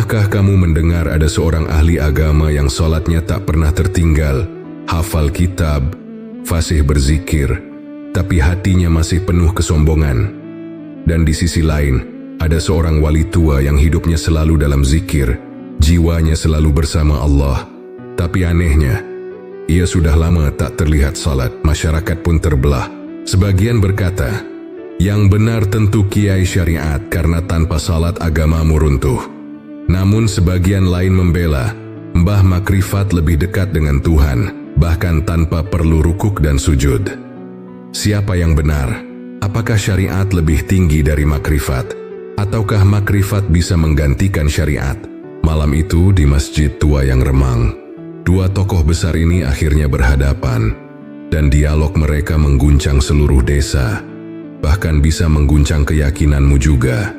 Pernahkah kamu mendengar ada seorang ahli agama yang sholatnya tak pernah tertinggal, hafal kitab, fasih berzikir, tapi hatinya masih penuh kesombongan? Dan di sisi lain, ada seorang wali tua yang hidupnya selalu dalam zikir, jiwanya selalu bersama Allah. Tapi anehnya, ia sudah lama tak terlihat salat. Masyarakat pun terbelah. Sebagian berkata, yang benar tentu kiai syariat karena tanpa salat agamamu runtuh. Namun sebagian lain membela, Mbah Makrifat lebih dekat dengan Tuhan, bahkan tanpa perlu rukuk dan sujud. Siapa yang benar? Apakah syariat lebih tinggi dari makrifat? Ataukah makrifat bisa menggantikan syariat? Malam itu di masjid tua yang remang, dua tokoh besar ini akhirnya berhadapan, dan dialog mereka mengguncang seluruh desa, bahkan bisa mengguncang keyakinanmu juga.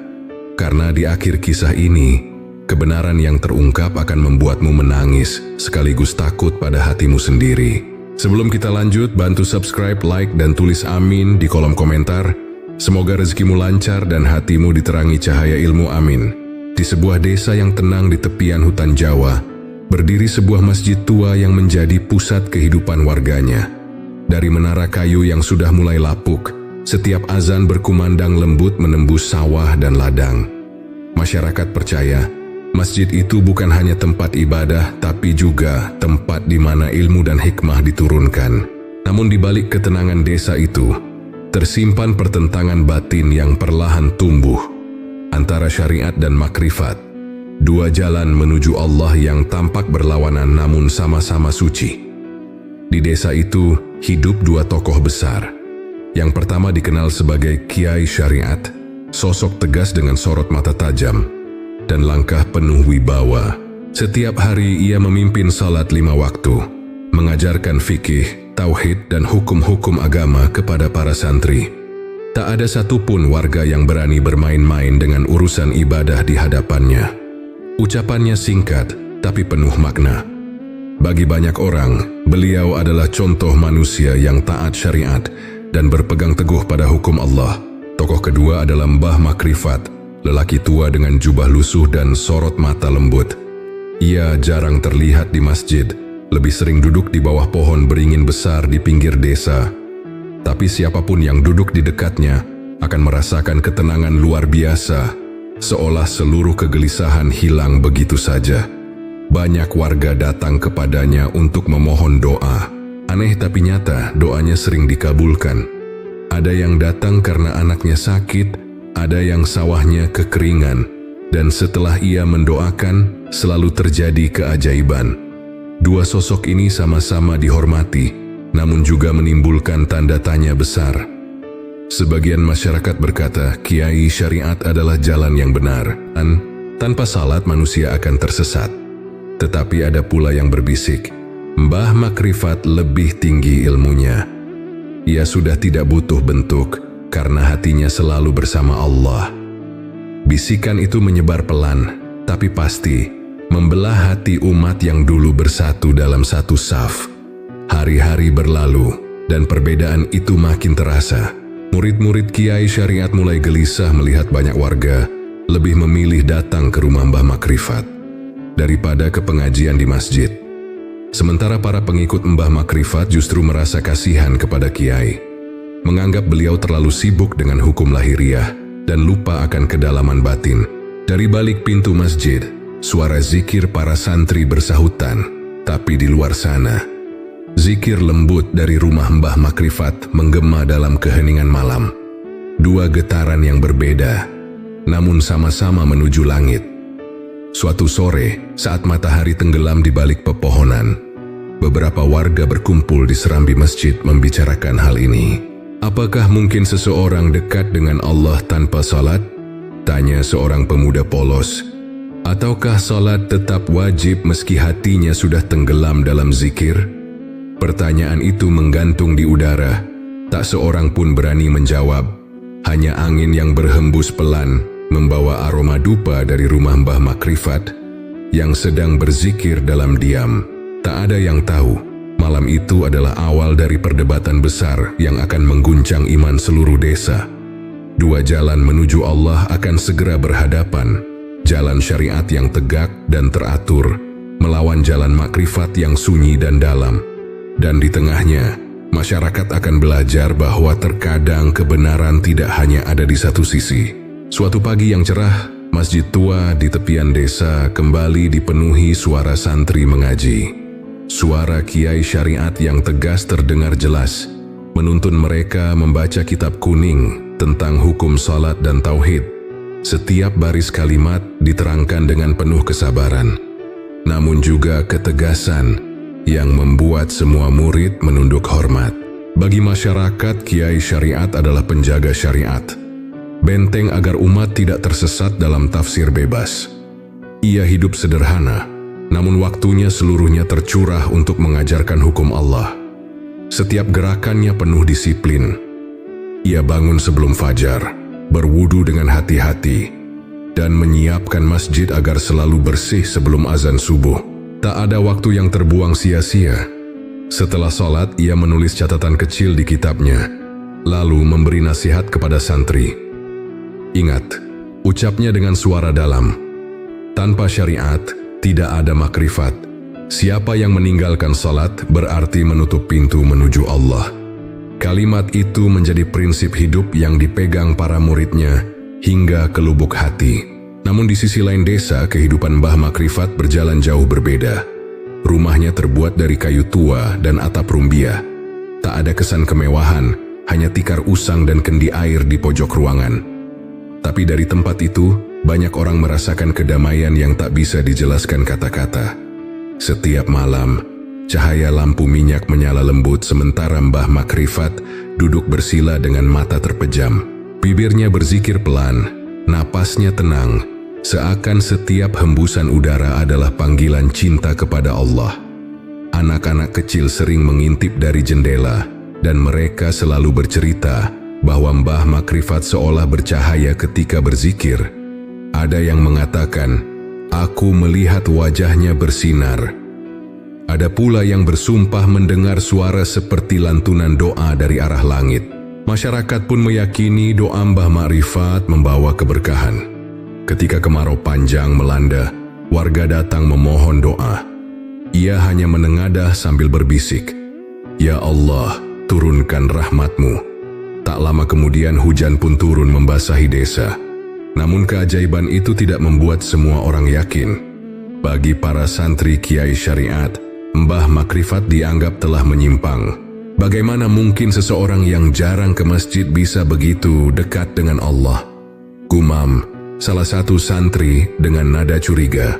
Karena di akhir kisah ini, kebenaran yang terungkap akan membuatmu menangis, sekaligus takut pada hatimu sendiri. Sebelum kita lanjut, bantu subscribe, like, dan tulis amin di kolom komentar. Semoga rezekimu lancar dan hatimu diterangi cahaya ilmu, amin. Di sebuah desa yang tenang di tepian hutan Jawa, berdiri sebuah masjid tua yang menjadi pusat kehidupan warganya. Dari menara kayu yang sudah mulai lapuk, setiap azan berkumandang lembut menembus sawah dan ladang. Masyarakat percaya, masjid itu bukan hanya tempat ibadah, tapi juga tempat di mana ilmu dan hikmah diturunkan. Namun di balik ketenangan desa itu, tersimpan pertentangan batin yang perlahan tumbuh antara syariat dan makrifat. Dua jalan menuju Allah yang tampak berlawanan namun sama-sama suci. Di desa itu hidup dua tokoh besar. Yang pertama dikenal sebagai Kiai Syariat, sosok tegas dengan sorot mata tajam dan langkah penuh wibawa. Setiap hari ia memimpin salat 5 waktu, mengajarkan fikih, tauhid, dan hukum-hukum agama kepada para santri. Tak ada satupun warga yang berani bermain-main dengan urusan ibadah di hadapannya. Ucapannya singkat, tapi penuh makna. Bagi banyak orang, beliau adalah contoh manusia yang taat syariat dan berpegang teguh pada hukum Allah. Tokoh kedua adalah Mbah Makrifat, lelaki tua dengan jubah lusuh dan sorot mata lembut. Ia jarang terlihat di masjid, lebih sering duduk di bawah pohon beringin besar di pinggir desa. Tapi siapapun yang duduk di dekatnya akan merasakan ketenangan luar biasa, seolah seluruh kegelisahan hilang begitu saja. Banyak warga datang kepadanya untuk memohon doa. Aneh tapi nyata, doanya sering dikabulkan. Ada yang datang karena anaknya sakit, ada yang sawahnya kekeringan, dan setelah ia mendoakan, selalu terjadi keajaiban. Dua sosok ini sama-sama dihormati, namun juga menimbulkan tanda tanya besar. Sebagian masyarakat berkata, Kiai Syariat adalah jalan yang benar, dan tanpa salat manusia akan tersesat. Tetapi ada pula yang berbisik, Mbah Makrifat lebih tinggi ilmunya. Ia sudah tidak butuh bentuk, karena hatinya selalu bersama Allah. Bisikan itu menyebar pelan, tapi pasti, membelah hati umat yang dulu bersatu dalam satu saf. Hari-hari berlalu, dan perbedaan itu makin terasa. Murid-murid Kiai Syariat mulai gelisah melihat banyak warga lebih memilih datang ke rumah Mbah Makrifat daripada ke pengajian di masjid. Sementara para pengikut Mbah Makrifat justru merasa kasihan kepada Kiai, menganggap beliau terlalu sibuk dengan hukum lahiriah dan lupa akan kedalaman batin. Dari balik pintu masjid, suara zikir para santri bersahutan, tapi di luar sana, zikir lembut dari rumah Mbah Makrifat menggema dalam keheningan malam. Dua getaran yang berbeda, namun sama-sama menuju langit. Suatu sore, saat matahari tenggelam di balik pepohonan, beberapa warga berkumpul di serambi masjid membicarakan hal ini. Apakah mungkin seseorang dekat dengan Allah tanpa salat? Tanya seorang pemuda polos. Ataukah salat tetap wajib meski hatinya sudah tenggelam dalam zikir? Pertanyaan itu menggantung di udara. Tak seorang pun berani menjawab. Hanya angin yang berhembus pelan membawa aroma dupa dari rumah Mbah Makrifat yang sedang berzikir dalam diam. Tak ada yang tahu, malam itu adalah awal dari perdebatan besar yang akan mengguncang iman seluruh desa. Dua jalan menuju Allah akan segera berhadapan, jalan syariat yang tegak dan teratur, melawan jalan makrifat yang sunyi dan dalam. Dan di tengahnya, masyarakat akan belajar bahwa terkadang kebenaran tidak hanya ada di satu sisi. Suatu pagi yang cerah, masjid tua di tepian desa kembali dipenuhi suara santri mengaji. Suara kiai syariat yang tegas terdengar jelas, menuntun mereka membaca kitab kuning tentang hukum salat dan tauhid. Setiap baris kalimat diterangkan dengan penuh kesabaran, namun juga ketegasan yang membuat semua murid menunduk hormat. Bagi masyarakat, kiai syariat adalah penjaga syariat, benteng agar umat tidak tersesat dalam tafsir bebas. Ia hidup sederhana, namun waktunya seluruhnya tercurah untuk mengajarkan hukum Allah. Setiap gerakannya penuh disiplin. Ia bangun sebelum fajar, berwudu dengan hati-hati, dan menyiapkan masjid agar selalu bersih sebelum azan subuh. Tak ada waktu yang terbuang sia-sia. Setelah sholat, ia menulis catatan kecil di kitabnya, lalu memberi nasihat kepada santri. Ingat, ucapnya dengan suara dalam, tanpa syariat, tidak ada makrifat. Siapa yang meninggalkan salat berarti menutup pintu menuju Allah. Kalimat itu menjadi prinsip hidup yang dipegang para muridnya hingga ke lubuk hati. Namun di sisi lain desa, kehidupan Mbah Makrifat berjalan jauh berbeda. Rumahnya terbuat dari kayu tua dan atap rumbia. Tak ada kesan kemewahan, hanya tikar usang dan kendi air di pojok ruangan. Tapi dari tempat itu, banyak orang merasakan kedamaian yang tak bisa dijelaskan kata-kata. Setiap malam, cahaya lampu minyak menyala lembut sementara Mbah Makrifat duduk bersila dengan mata terpejam. Bibirnya berzikir pelan, napasnya tenang, seakan setiap hembusan udara adalah panggilan cinta kepada Allah. Anak-anak kecil sering mengintip dari jendela, dan mereka selalu bercerita bahwa Mbah Makrifat seolah bercahaya ketika berzikir. Ada yang mengatakan, "Aku melihat wajahnya bersinar." Ada pula yang bersumpah mendengar suara seperti lantunan doa dari arah langit. Masyarakat pun meyakini doa Mbah Makrifat membawa keberkahan. Ketika kemarau panjang melanda, warga datang memohon doa. Ia hanya menengadah sambil berbisik, "Ya Allah, turunkan rahmat-Mu." Tak lama kemudian hujan pun turun membasahi desa. Namun keajaiban itu tidak membuat semua orang yakin. Bagi para santri kiai syariat, Mbah Makrifat dianggap telah menyimpang. Bagaimana mungkin seseorang yang jarang ke masjid bisa begitu dekat dengan Allah? Gumam salah satu santri dengan nada curiga.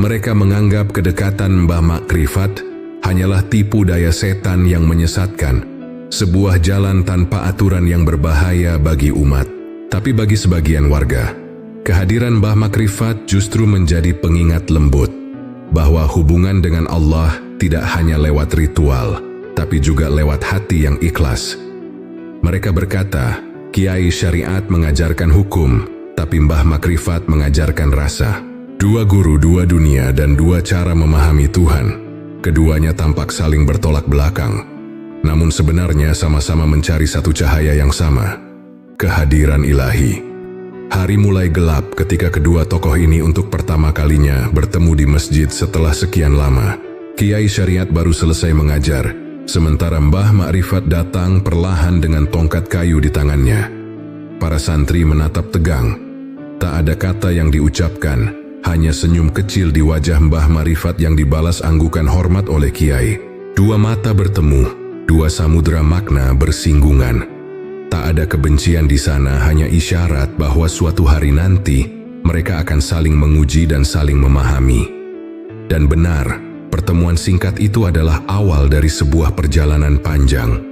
Mereka menganggap kedekatan Mbah Makrifat hanyalah tipu daya setan yang menyesatkan, sebuah jalan tanpa aturan yang berbahaya bagi umat. Tapi bagi sebagian warga, kehadiran Mbah Makrifat justru menjadi pengingat lembut bahwa hubungan dengan Allah tidak hanya lewat ritual, tapi juga lewat hati yang ikhlas. Mereka berkata, kiai syariat mengajarkan hukum, tapi Mbah Makrifat mengajarkan rasa. Dua guru, dua dunia, dan dua cara memahami Tuhan. Keduanya tampak saling bertolak belakang, namun sebenarnya sama-sama mencari satu cahaya yang sama, kehadiran ilahi. Hari mulai gelap ketika kedua tokoh ini untuk pertama kalinya bertemu di masjid setelah sekian lama. Kiai syariat baru selesai mengajar, sementara Mbah Makrifat datang perlahan dengan tongkat kayu di tangannya. Para santri menatap tegang. Tak ada kata yang diucapkan, hanya senyum kecil di wajah Mbah Makrifat yang dibalas anggukan hormat oleh kiai. Dua mata bertemu. Dua samudera makna bersinggungan. Tak ada kebencian di sana, hanya isyarat bahwa suatu hari nanti mereka akan saling menguji dan saling memahami. Dan benar, pertemuan singkat itu adalah awal dari sebuah perjalanan panjang.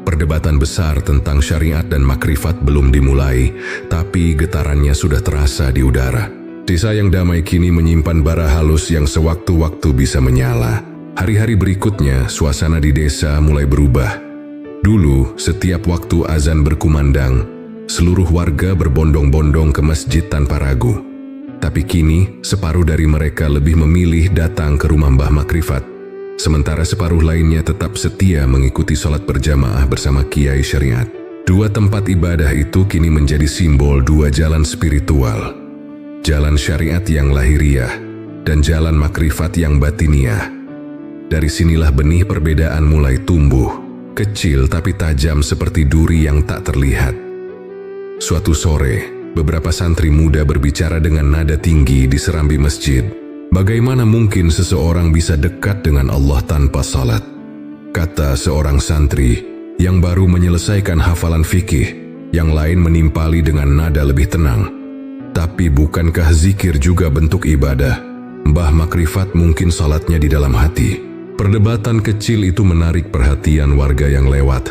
Perdebatan besar tentang syariat dan makrifat belum dimulai, tapi getarannya sudah terasa di udara. Desa yang damai kini menyimpan bara halus yang sewaktu-waktu bisa menyala. Hari-hari berikutnya, suasana di desa mulai berubah. Dulu, setiap waktu azan berkumandang, seluruh warga berbondong-bondong ke masjid tanpa ragu. Tapi kini, separuh dari mereka lebih memilih datang ke rumah Mbah Makrifat, sementara separuh lainnya tetap setia mengikuti sholat berjamaah bersama kiai syariat. Dua tempat ibadah itu kini menjadi simbol dua jalan spiritual. jalan syariat yang lahiriah, dan jalan makrifat yang batiniah. Dari sinilah benih perbedaan mulai tumbuh, kecil tapi tajam seperti duri yang tak terlihat. Suatu sore, beberapa santri muda berbicara dengan nada tinggi di serambi masjid. Bagaimana mungkin seseorang bisa dekat dengan Allah tanpa salat? Kata seorang santri yang baru menyelesaikan hafalan fikih, yang lain menimpali dengan nada lebih tenang. Tapi bukankah zikir juga bentuk ibadah? Mbah Makrifat mungkin salatnya di dalam hati. Perdebatan kecil itu menarik perhatian warga yang lewat.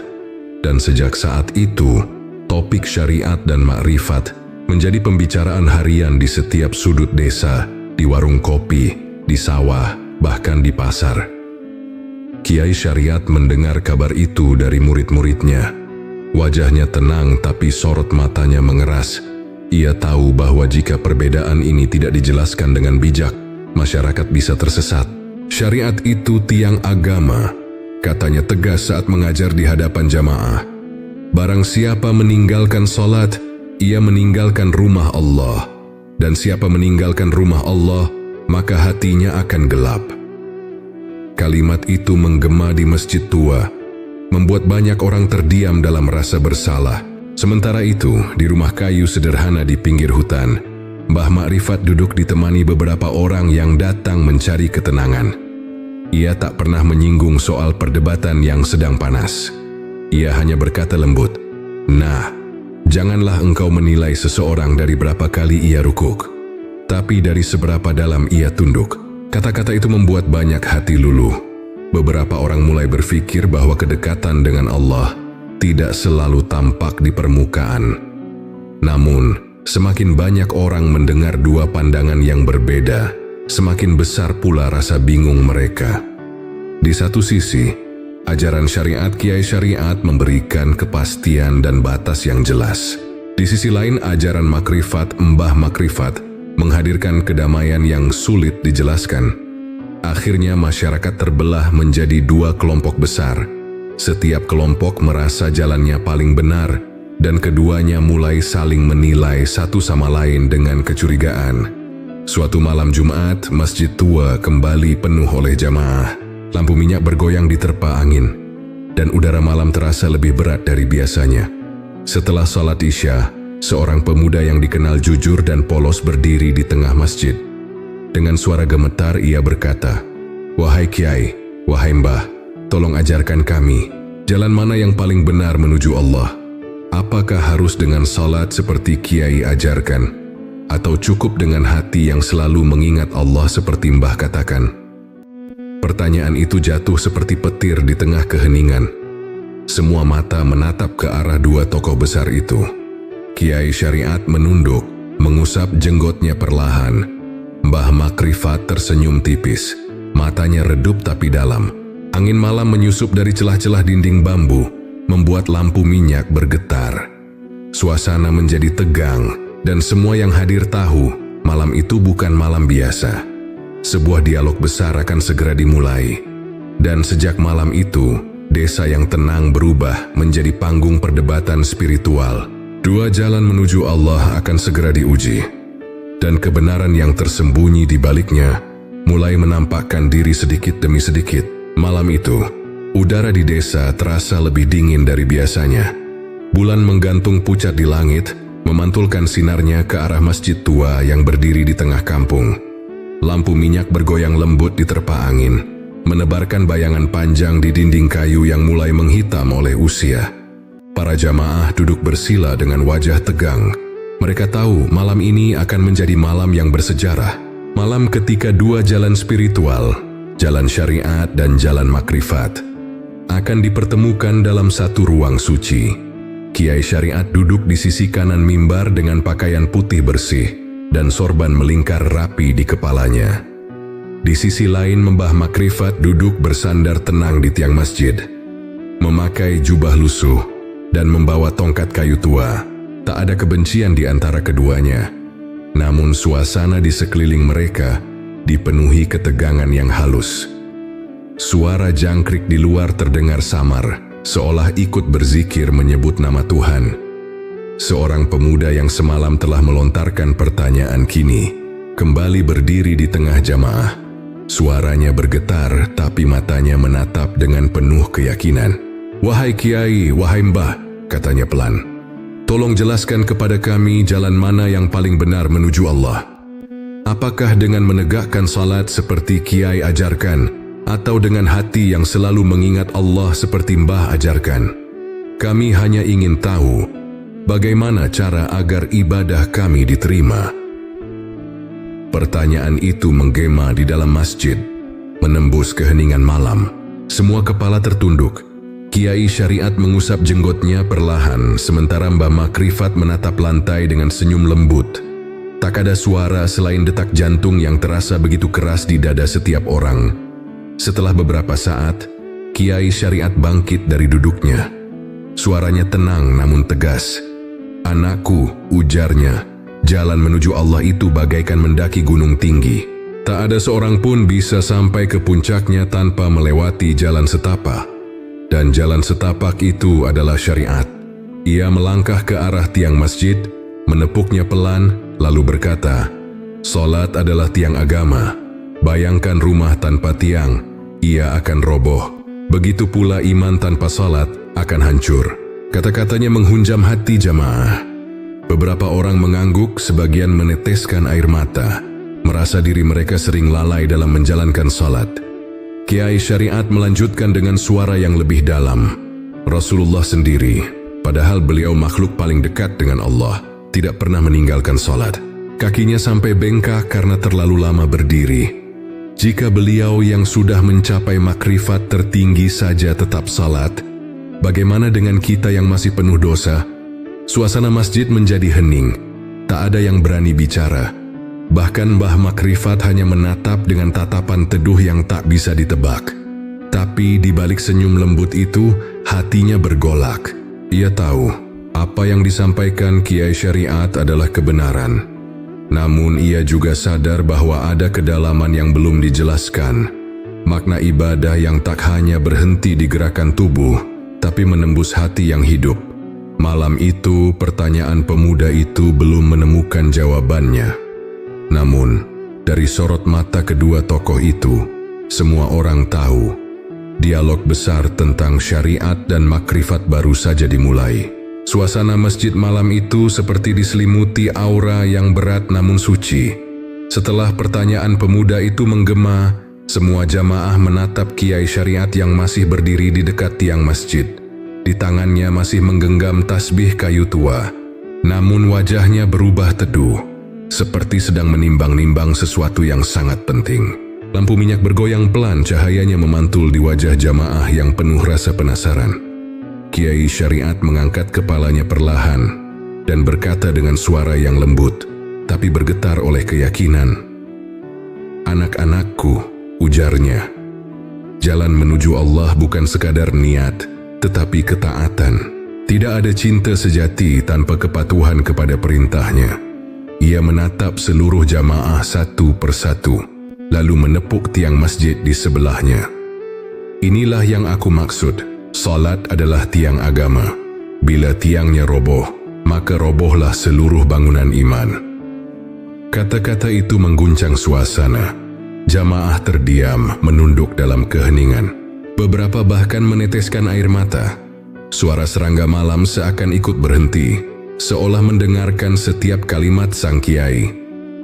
Dan sejak saat itu, topik syariat dan makrifat menjadi pembicaraan harian di setiap sudut desa, di warung kopi, di sawah, bahkan di pasar. Kiai Syariat mendengar kabar itu dari murid-muridnya. Wajahnya tenang tapi sorot matanya mengeras. Ia tahu bahwa jika perbedaan ini tidak dijelaskan dengan bijak, masyarakat bisa tersesat. Syariat itu tiang agama, katanya tegas saat mengajar di hadapan jamaah. Barang siapa meninggalkan salat, ia meninggalkan rumah Allah. Dan siapa meninggalkan rumah Allah, maka hatinya akan gelap. Kalimat itu menggema di masjid tua, membuat banyak orang terdiam dalam rasa bersalah. Sementara itu, di rumah kayu sederhana di pinggir hutan, Mbah Makrifat duduk ditemani beberapa orang yang datang mencari ketenangan. Ia tak pernah menyinggung soal perdebatan yang sedang panas. Ia hanya berkata lembut, "Nah, janganlah engkau menilai seseorang dari berapa kali ia rukuk, tapi dari seberapa dalam ia tunduk." Kata-kata itu membuat banyak hati luluh. Beberapa orang mulai berpikir bahwa kedekatan dengan Allah tidak selalu tampak di permukaan. Namun, semakin banyak orang mendengar dua pandangan yang berbeda, semakin besar pula rasa bingung mereka. Di satu sisi, ajaran syariat Kiai Syariat memberikan kepastian dan batas yang jelas. Di sisi lain, ajaran makrifat Mbah Makrifat menghadirkan kedamaian yang sulit dijelaskan. Akhirnya masyarakat terbelah menjadi dua kelompok besar. Setiap kelompok merasa jalannya paling benar, dan keduanya mulai saling menilai satu sama lain dengan kecurigaan. Suatu malam Jumat, masjid tua kembali penuh oleh jamaah. Lampu minyak bergoyang diterpa angin, dan udara malam terasa lebih berat dari biasanya. Setelah salat Isya, seorang pemuda yang dikenal jujur dan polos berdiri di tengah masjid. Dengan suara gemetar ia berkata, "Wahai Kiai, wahai Mbah, tolong ajarkan kami, jalan mana yang paling benar menuju Allah? Apakah harus dengan salat seperti Kiai ajarkan? Atau cukup dengan hati yang selalu mengingat Allah seperti Mbah katakan?" Pertanyaan itu jatuh seperti petir di tengah keheningan. Semua mata menatap ke arah dua tokoh besar itu. Kiai Syariat menunduk, mengusap jenggotnya perlahan. Mbah Makrifat tersenyum tipis, matanya redup tapi dalam. Angin malam menyusup dari celah-celah dinding bambu, membuat lampu minyak bergetar. Suasana menjadi tegang, dan semua yang hadir tahu malam itu bukan malam biasa. Sebuah dialog besar akan segera dimulai. Dan sejak malam itu, desa yang tenang berubah menjadi panggung perdebatan spiritual. Dua jalan menuju Allah akan segera diuji. Dan kebenaran yang tersembunyi di baliknya mulai menampakkan diri sedikit demi sedikit. Malam itu, udara di desa terasa lebih dingin dari biasanya. Bulan menggantung pucat di langit, memantulkan sinarnya ke arah masjid tua yang berdiri di tengah kampung. Lampu minyak bergoyang lembut diterpa angin, menebarkan bayangan panjang di dinding kayu yang mulai menghitam oleh usia. Para jamaah duduk bersila dengan wajah tegang. Mereka tahu malam ini akan menjadi malam yang bersejarah. Malam ketika dua jalan spiritual, jalan syariat dan jalan makrifat, akan dipertemukan dalam satu ruang suci. Kiai Syariat duduk di sisi kanan mimbar dengan pakaian putih bersih, dan sorban melingkar rapi di kepalanya. Di sisi lain, Mbah Makrifat duduk bersandar tenang di tiang masjid, memakai jubah lusuh dan membawa tongkat kayu tua. Tak ada kebencian di antara keduanya. Namun suasana di sekeliling mereka dipenuhi ketegangan yang halus. Suara jangkrik di luar terdengar samar, seolah ikut berzikir menyebut nama Tuhan. Seorang pemuda yang semalam telah melontarkan pertanyaan kini kembali berdiri di tengah jamaah. Suaranya bergetar tapi matanya menatap dengan penuh keyakinan. "Wahai Kiai, wahai Mbah," katanya pelan. "Tolong jelaskan kepada kami jalan mana yang paling benar menuju Allah. Apakah dengan menegakkan salat seperti Kiai ajarkan, atau dengan hati yang selalu mengingat Allah seperti Mbah ajarkan? Kami hanya ingin tahu bagaimana cara agar ibadah kami diterima." Pertanyaan itu menggema di dalam masjid, menembus keheningan malam. Semua kepala tertunduk. Kiai Syariat mengusap jenggotnya perlahan, sementara Mbah Makrifat menatap lantai dengan senyum lembut. Tak ada suara selain detak jantung yang terasa begitu keras di dada setiap orang. Setelah beberapa saat, Kiai Syariat bangkit dari duduknya. Suaranya tenang namun tegas. "Anakku," ujarnya, "jalan menuju Allah itu bagaikan mendaki gunung tinggi. Tak ada seorang pun bisa sampai ke puncaknya tanpa melewati jalan setapak. Dan jalan setapak itu adalah syariat." Ia melangkah ke arah tiang masjid, menepuknya pelan, lalu berkata, "Salat adalah tiang agama. Bayangkan rumah tanpa tiang, ia akan roboh. Begitu pula iman tanpa salat akan hancur." Kata-katanya menghunjam hati jamaah. Beberapa orang mengangguk, sebagian meneteskan air mata, merasa diri mereka sering lalai dalam menjalankan salat. Kiai Syariat melanjutkan dengan suara yang lebih dalam. "Rasulullah sendiri, padahal beliau makhluk paling dekat dengan Allah, tidak pernah meninggalkan salat. Kakinya sampai bengkak karena terlalu lama berdiri. Jika beliau yang sudah mencapai makrifat tertinggi saja tetap salat, bagaimana dengan kita yang masih penuh dosa?" Suasana masjid menjadi hening. Tak ada yang berani bicara. Bahkan Mbah Makrifat hanya menatap dengan tatapan teduh yang tak bisa ditebak. Tapi di balik senyum lembut itu, hatinya bergolak. Ia tahu apa yang disampaikan Kiai Syariat adalah kebenaran. Namun ia juga sadar bahwa ada kedalaman yang belum dijelaskan. Makna ibadah yang tak hanya berhenti di gerakan tubuh, tapi menembus hati yang hidup. Malam itu, pertanyaan pemuda itu belum menemukan jawabannya. Namun, dari sorot mata kedua tokoh itu, semua orang tahu, dialog besar tentang syariat dan makrifat baru saja dimulai. Suasana masjid malam itu seperti diselimuti aura yang berat namun suci. Setelah pertanyaan pemuda itu menggema, semua jamaah menatap Kiai Syariat yang masih berdiri di dekat tiang masjid. Di tangannya masih menggenggam tasbih kayu tua, namun wajahnya berubah teduh, seperti sedang menimbang-nimbang sesuatu yang sangat penting. Lampu minyak bergoyang pelan, cahayanya memantul di wajah jamaah yang penuh rasa penasaran. Kiai Syariat mengangkat kepalanya perlahan dan berkata dengan suara yang lembut, tapi bergetar oleh keyakinan. "Anak-anakku," ujarnya, "jalan menuju Allah bukan sekadar niat, tetapi ketaatan. Tidak ada cinta sejati tanpa kepatuhan kepada perintahnya." Ia menatap seluruh jamaah satu persatu, lalu menepuk tiang masjid di sebelahnya. "Inilah yang aku maksud. Salat adalah tiang agama. Bila tiangnya roboh, maka robohlah seluruh bangunan iman." Kata-kata itu mengguncang suasana. Jamaah terdiam, menunduk dalam keheningan. Beberapa bahkan meneteskan air mata. Suara serangga malam seakan ikut berhenti, seolah mendengarkan setiap kalimat sang kiai.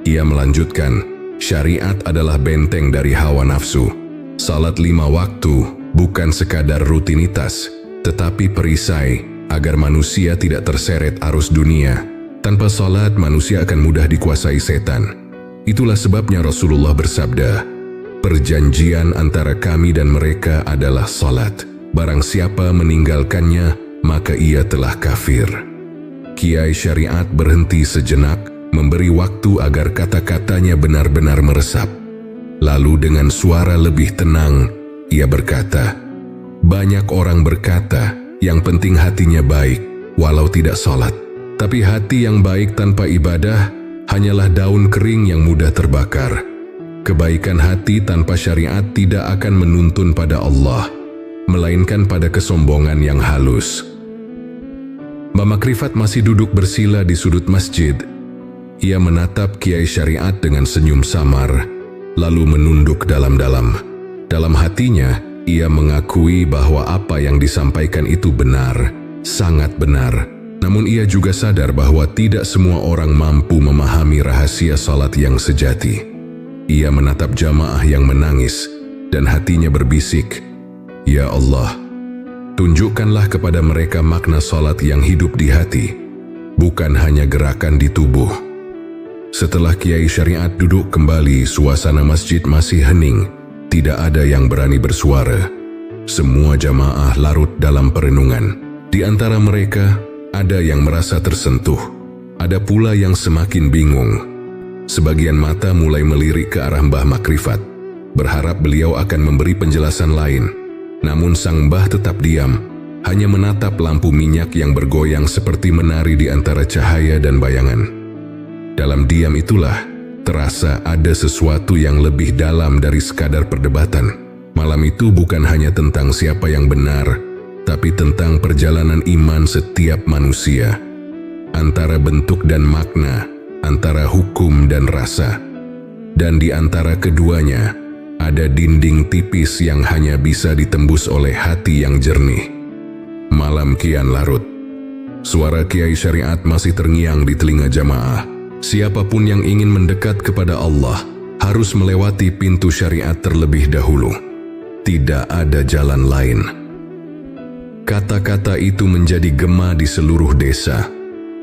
Ia melanjutkan, "Syariat adalah benteng dari hawa nafsu. Salat 5 waktu bukan sekadar rutinitas, tetapi perisai agar manusia tidak terseret arus dunia. Tanpa salat, manusia akan mudah dikuasai setan. Itulah sebabnya Rasulullah bersabda, 'Perjanjian antara kami dan mereka adalah salat. Barang siapa meninggalkannya, maka ia telah kafir.'" Kiai Syariat berhenti sejenak, memberi waktu agar kata-katanya benar-benar meresap. Lalu dengan suara lebih tenang, ia berkata, "Banyak orang berkata, yang penting hatinya baik, walau tidak salat. Tapi hati yang baik tanpa ibadah, hanyalah daun kering yang mudah terbakar. Kebaikan hati tanpa syariat tidak akan menuntun pada Allah, melainkan pada kesombongan yang halus." Mbah Makrifat masih duduk bersila di sudut masjid. Ia menatap Kiai Syariat dengan senyum samar, lalu menunduk dalam-dalam. Dalam hatinya, ia mengakui bahwa apa yang disampaikan itu benar, sangat benar. Namun ia juga sadar bahwa tidak semua orang mampu memahami rahasia salat yang sejati. Ia menatap jamaah yang menangis, dan hatinya berbisik, "Ya Allah, tunjukkanlah kepada mereka makna salat yang hidup di hati, bukan hanya gerakan di tubuh." Setelah Kiai Syariat duduk kembali, suasana masjid masih hening. Tidak ada yang berani bersuara. Semua jamaah larut dalam perenungan. Di antara mereka, ada yang merasa tersentuh. Ada pula yang semakin bingung. Sebagian mata mulai melirik ke arah Mbah Makrifat, berharap beliau akan memberi penjelasan lain. Namun sang mbah tetap diam, hanya menatap lampu minyak yang bergoyang seperti menari di antara cahaya dan bayangan. Dalam diam itulah, terasa ada sesuatu yang lebih dalam dari sekadar perdebatan. Malam itu bukan hanya tentang siapa yang benar, tapi tentang perjalanan iman setiap manusia. Antara bentuk dan makna, antara hukum dan rasa. Dan di antara keduanya, ada dinding tipis yang hanya bisa ditembus oleh hati yang jernih. Malam kian larut. Suara Kiai Syariat masih terngiang di telinga jamaah. Siapapun yang ingin mendekat kepada Allah harus melewati pintu syariat terlebih dahulu. Tidak ada jalan lain. Kata-kata itu menjadi gema di seluruh desa.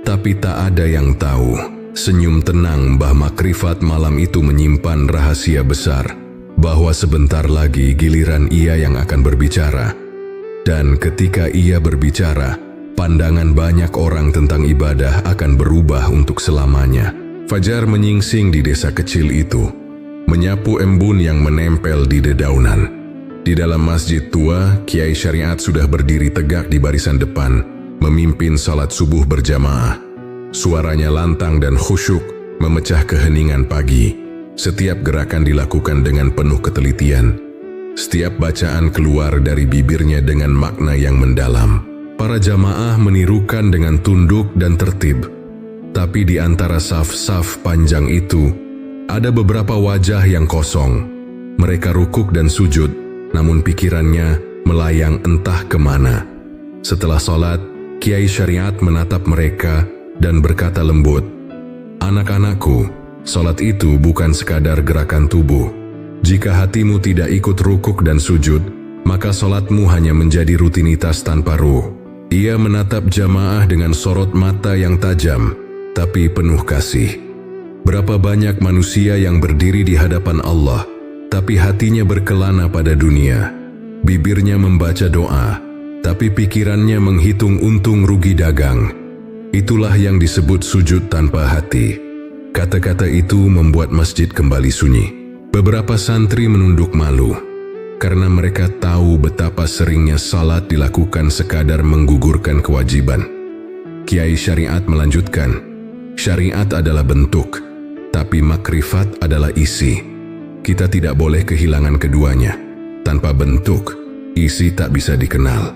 Tapi tak ada yang tahu, senyum tenang Mbah Makrifat malam itu menyimpan rahasia besar, bahwa sebentar lagi giliran ia yang akan berbicara. Dan ketika ia berbicara, pandangan banyak orang tentang ibadah akan berubah untuk selamanya. Fajar menyingsing di desa kecil itu, menyapu embun yang menempel di dedaunan. Di dalam masjid tua, Kiai Syariat sudah berdiri tegak di barisan depan, memimpin salat subuh berjamaah. Suaranya lantang dan khusyuk, memecah keheningan pagi. Setiap gerakan dilakukan dengan penuh ketelitian. Setiap bacaan keluar dari bibirnya dengan makna yang mendalam. Para jamaah menirukan dengan tunduk dan tertib. Tapi di antara saf-saf panjang itu, ada beberapa wajah yang kosong. Mereka rukuk dan sujud, namun pikirannya melayang entah kemana. Setelah sholat, Kiai Syariat menatap mereka dan berkata lembut, "Anak-anakku, sholat itu bukan sekadar gerakan tubuh. Jika hatimu tidak ikut rukuk dan sujud, maka sholatmu hanya menjadi rutinitas tanpa ruh." Ia menatap jamaah dengan sorot mata yang tajam, tapi penuh kasih. Berapa banyak manusia yang berdiri di hadapan Allah, tapi hatinya berkelana pada dunia. Bibirnya membaca doa, tapi pikirannya menghitung untung rugi dagang. Itulah yang disebut sujud tanpa hati. Kata-kata itu membuat masjid kembali sunyi. Beberapa santri menunduk malu, karena mereka tahu betapa seringnya salat dilakukan sekadar menggugurkan kewajiban. Kiai Syariat melanjutkan, syariat adalah bentuk, tapi makrifat adalah isi. Kita tidak boleh kehilangan keduanya. Tanpa bentuk, isi tak bisa dikenal.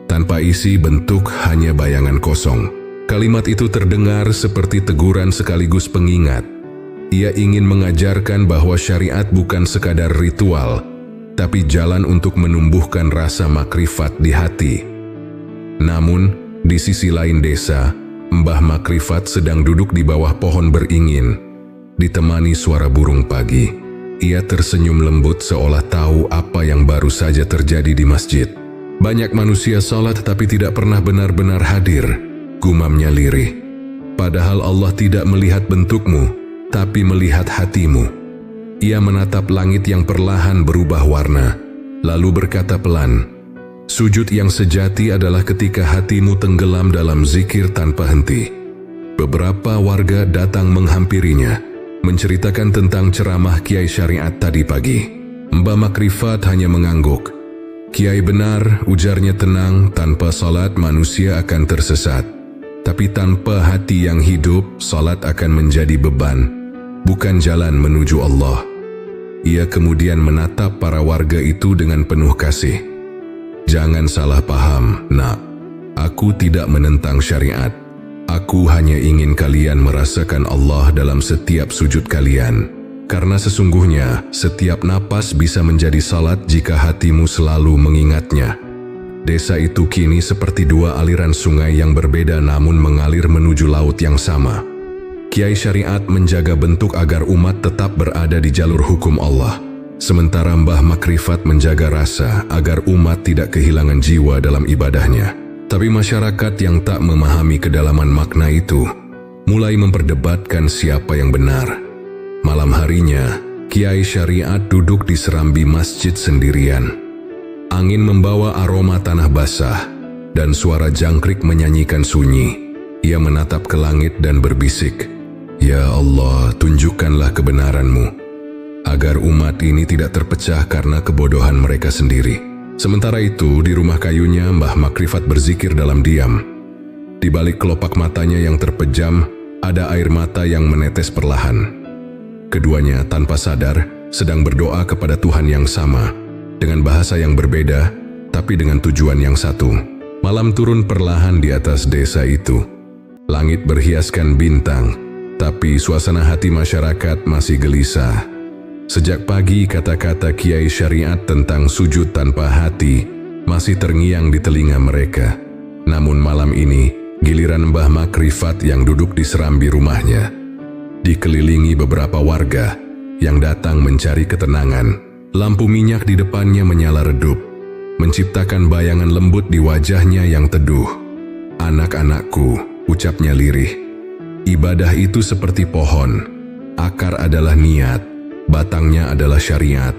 Tanpa isi, bentuk hanya bayangan kosong. Kalimat itu terdengar seperti teguran sekaligus pengingat. Ia ingin mengajarkan bahwa syariat bukan sekadar ritual, tapi jalan untuk menumbuhkan rasa makrifat di hati. Namun, di sisi lain desa, Mbah Makrifat sedang duduk di bawah pohon beringin, ditemani suara burung pagi. Ia tersenyum lembut seolah tahu apa yang baru saja terjadi di masjid. Banyak manusia salat tapi tidak pernah benar-benar hadir, gumamnya lirih. Padahal Allah tidak melihat bentukmu, tapi melihat hatimu. Ia menatap langit yang perlahan berubah warna, lalu berkata pelan, "Sujud yang sejati adalah ketika hatimu tenggelam dalam zikir tanpa henti." Beberapa warga datang menghampirinya, menceritakan tentang ceramah Kiai Syariat tadi pagi. Mbah Makrifat hanya mengangguk. "Kiai benar," ujarnya tenang, "tanpa salat manusia akan tersesat. Tapi tanpa hati yang hidup, salat akan menjadi beban, bukan jalan menuju Allah." Ia kemudian menatap para warga itu dengan penuh kasih. "Jangan salah paham, nak. Aku tidak menentang syariat. Aku hanya ingin kalian merasakan Allah dalam setiap sujud kalian. Karena sesungguhnya setiap napas bisa menjadi salat jika hatimu selalu mengingatnya. Desa itu kini seperti dua aliran sungai yang berbeda namun mengalir menuju laut yang sama. Kiai Syariat menjaga bentuk agar umat tetap berada di jalur hukum Allah. Sementara Mbah Makrifat menjaga rasa agar umat tidak kehilangan jiwa dalam ibadahnya. Tapi masyarakat yang tak memahami kedalaman makna itu mulai memperdebatkan siapa yang benar. Malam harinya, Kiai Syariat duduk di serambi masjid sendirian. Angin membawa aroma tanah basah dan suara jangkrik menyanyikan sunyi. Ia menatap ke langit dan berbisik, "Ya Allah, tunjukkanlah kebenaran-Mu, agar umat ini tidak terpecah karena kebodohan mereka sendiri." Sementara itu, di rumah kayunya, Mbah Makrifat berzikir dalam diam. Di balik kelopak matanya yang terpejam, ada air mata yang menetes perlahan. Keduanya tanpa sadar sedang berdoa kepada Tuhan yang sama, dengan bahasa yang berbeda, tapi dengan tujuan yang satu. Malam turun perlahan di atas desa itu. Langit berhiaskan bintang, tapi suasana hati masyarakat masih gelisah. Sejak pagi kata-kata Kiai Syariat tentang sujud tanpa hati masih terngiang di telinga mereka. Namun malam ini, giliran Mbah Makrifat yang duduk di serambi rumahnya. Dikelilingi beberapa warga yang datang mencari ketenangan. Lampu minyak di depannya menyala redup, menciptakan bayangan lembut di wajahnya yang teduh. "Anak-anakku," ucapnya lirih. "Ibadah itu seperti pohon. Akar adalah niat, batangnya adalah syariat,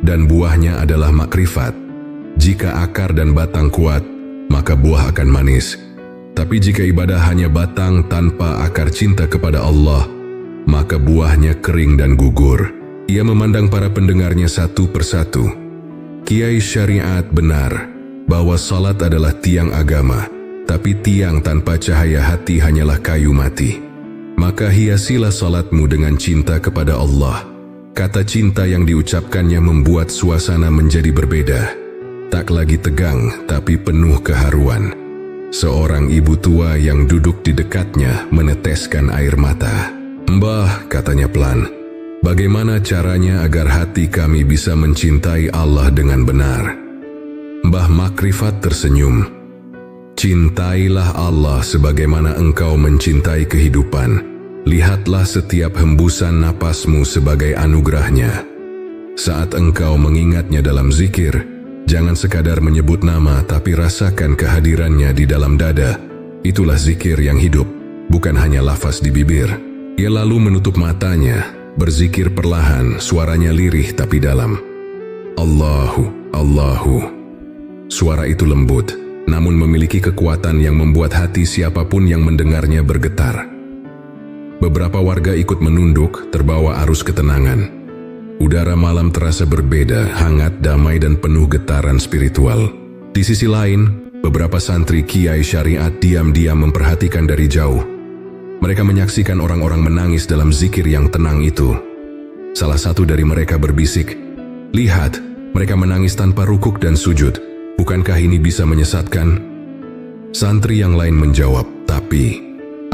dan buahnya adalah makrifat. Jika akar dan batang kuat, maka buah akan manis. Tapi jika ibadah hanya batang tanpa akar cinta kepada Allah, maka buahnya kering dan gugur." Ia memandang para pendengarnya satu persatu. Kiai Syariat benar bahwa salat adalah tiang agama, tapi tiang tanpa cahaya hati hanyalah kayu mati. Maka hiasilah salatmu dengan cinta kepada Allah. Kata cinta yang diucapkannya membuat suasana menjadi berbeda. Tak lagi tegang, tapi penuh keharuan. Seorang ibu tua yang duduk di dekatnya meneteskan air mata. "Mbah," katanya pelan, "bagaimana caranya agar hati kami bisa mencintai Allah dengan benar?" Mbah Makrifat tersenyum. "Cintailah Allah sebagaimana engkau mencintai kehidupan. Lihatlah setiap hembusan napasmu sebagai anugerahnya. Saat engkau mengingatnya dalam zikir, jangan sekadar menyebut nama tapi rasakan kehadirannya di dalam dada. Itulah zikir yang hidup, bukan hanya lafaz di bibir." Ia lalu menutup matanya, berzikir perlahan, suaranya lirih tapi dalam. "Allahu, Allahu." Suara itu lembut, namun memiliki kekuatan yang membuat hati siapapun yang mendengarnya bergetar. Beberapa warga ikut menunduk, terbawa arus ketenangan. Udara malam terasa berbeda, hangat, damai, dan penuh getaran spiritual. Di sisi lain, beberapa santri Kiai Syariat diam-diam memperhatikan dari jauh. Mereka menyaksikan orang-orang menangis dalam zikir yang tenang itu. Salah satu dari mereka berbisik, "Lihat, mereka menangis tanpa rukuk dan sujud. Bukankah ini bisa menyesatkan?" Santri yang lain menjawab, "Tapi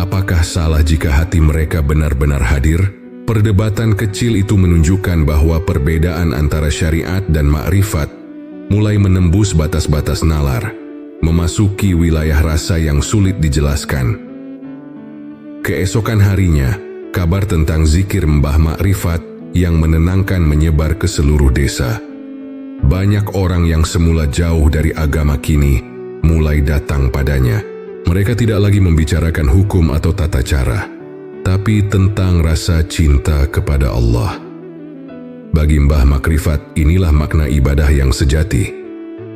apakah salah jika hati mereka benar-benar hadir?" Perdebatan kecil itu menunjukkan bahwa perbedaan antara syariat dan makrifat mulai menembus batas-batas nalar, memasuki wilayah rasa yang sulit dijelaskan. Keesokan harinya, kabar tentang zikir Mbah Makrifat yang menenangkan menyebar ke seluruh desa. Banyak orang yang semula jauh dari agama kini mulai datang padanya. Mereka tidak lagi membicarakan hukum atau tata cara, tapi tentang rasa cinta kepada Allah. Bagi Mbah Makrifat, inilah makna ibadah yang sejati.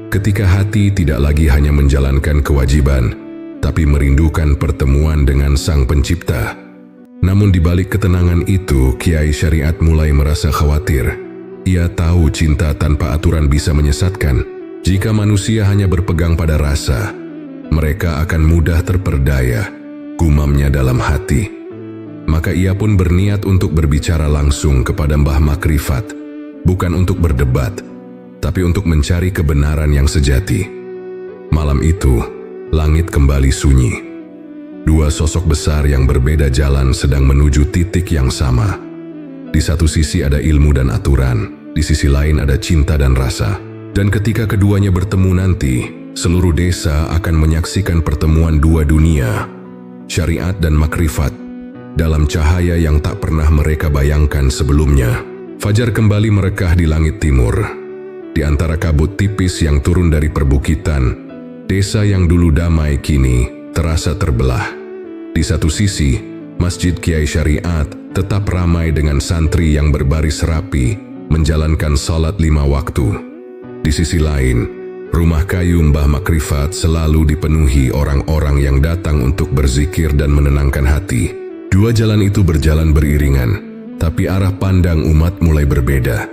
Ketika hati tidak lagi hanya menjalankan kewajiban, tapi merindukan pertemuan dengan Sang Pencipta. Namun di balik ketenangan itu, Kiai Syariat mulai merasa khawatir. Ia tahu cinta tanpa aturan bisa menyesatkan. Jika manusia hanya berpegang pada rasa, mereka akan mudah terperdaya, gumamnya dalam hati. Maka ia pun berniat untuk berbicara langsung kepada Mbah Makrifat, bukan untuk berdebat, tapi untuk mencari kebenaran yang sejati. Malam itu, langit kembali sunyi. Dua sosok besar yang berbeda jalan sedang menuju titik yang sama. Di satu sisi ada ilmu dan aturan, di sisi lain ada cinta dan rasa. Dan ketika keduanya bertemu nanti, seluruh desa akan menyaksikan pertemuan dua dunia, syariat dan makrifat, dalam cahaya yang tak pernah mereka bayangkan sebelumnya. Fajar kembali merekah di langit timur. Di antara kabut tipis yang turun dari perbukitan, desa yang dulu damai kini terasa terbelah. Di satu sisi, Masjid Kiai Syariat tetap ramai dengan santri yang berbaris rapi, menjalankan salat 5 waktu. Di sisi lain, rumah kayu Mbah Makrifat selalu dipenuhi orang-orang yang datang untuk berzikir dan menenangkan hati. Dua jalan itu berjalan beriringan, tapi arah pandang umat mulai berbeda.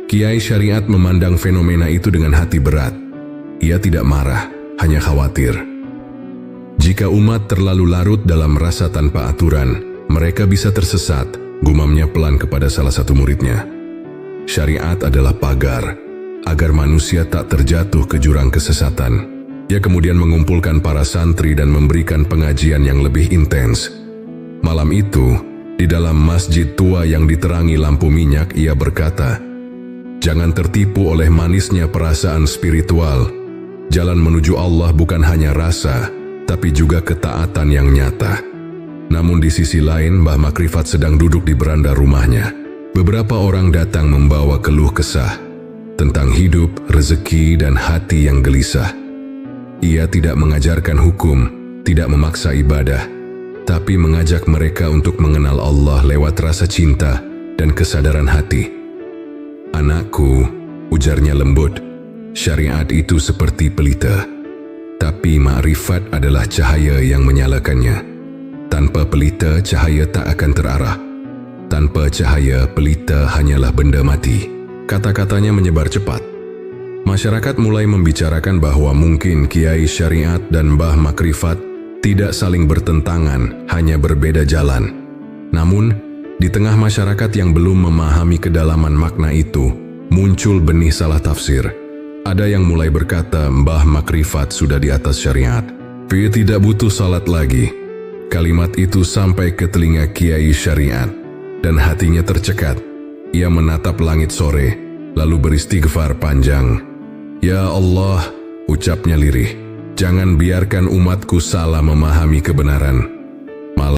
Kiai Syariat memandang fenomena itu dengan hati berat. Ia tidak marah, hanya khawatir. Jika umat terlalu larut dalam rasa tanpa aturan, mereka bisa tersesat, gumamnya pelan kepada salah satu muridnya. Syariat adalah pagar, agar manusia tak terjatuh ke jurang kesesatan. Ia kemudian mengumpulkan para santri dan memberikan pengajian yang lebih intens. Malam itu, di dalam masjid tua yang diterangi lampu minyak, ia berkata, "Jangan tertipu oleh manisnya perasaan spiritual. Jalan menuju Allah bukan hanya rasa, tapi juga ketaatan yang nyata." Namun di sisi lain, Mbah Makrifat sedang duduk di beranda rumahnya. Beberapa orang datang membawa keluh kesah tentang hidup, rezeki, dan hati yang gelisah. Ia tidak mengajarkan hukum, tidak memaksa ibadah, tapi mengajak mereka untuk mengenal Allah lewat rasa cinta dan kesadaran hati. "Anakku," ujarnya lembut, "syariat itu seperti pelita, tapi makrifat adalah cahaya yang menyalakannya. Tanpa pelita, cahaya tak akan terarah. Tanpa cahaya, pelita hanyalah benda mati." Kata-katanya menyebar cepat. Masyarakat mulai membicarakan bahwa mungkin Kiai Syariat dan Mbah Makrifat tidak saling bertentangan, hanya berbeda jalan. Namun, di tengah masyarakat yang belum memahami kedalaman makna itu, muncul benih salah tafsir. Ada yang mulai berkata Mbah Makrifat sudah di atas syariat. Dia tidak butuh salat lagi. Kalimat itu sampai ke telinga Kiai Syariat, dan hatinya tercekat. Ia menatap langit sore, lalu beristighfar panjang. "Ya Allah," ucapnya lirih, "jangan biarkan umatku salah memahami kebenaran.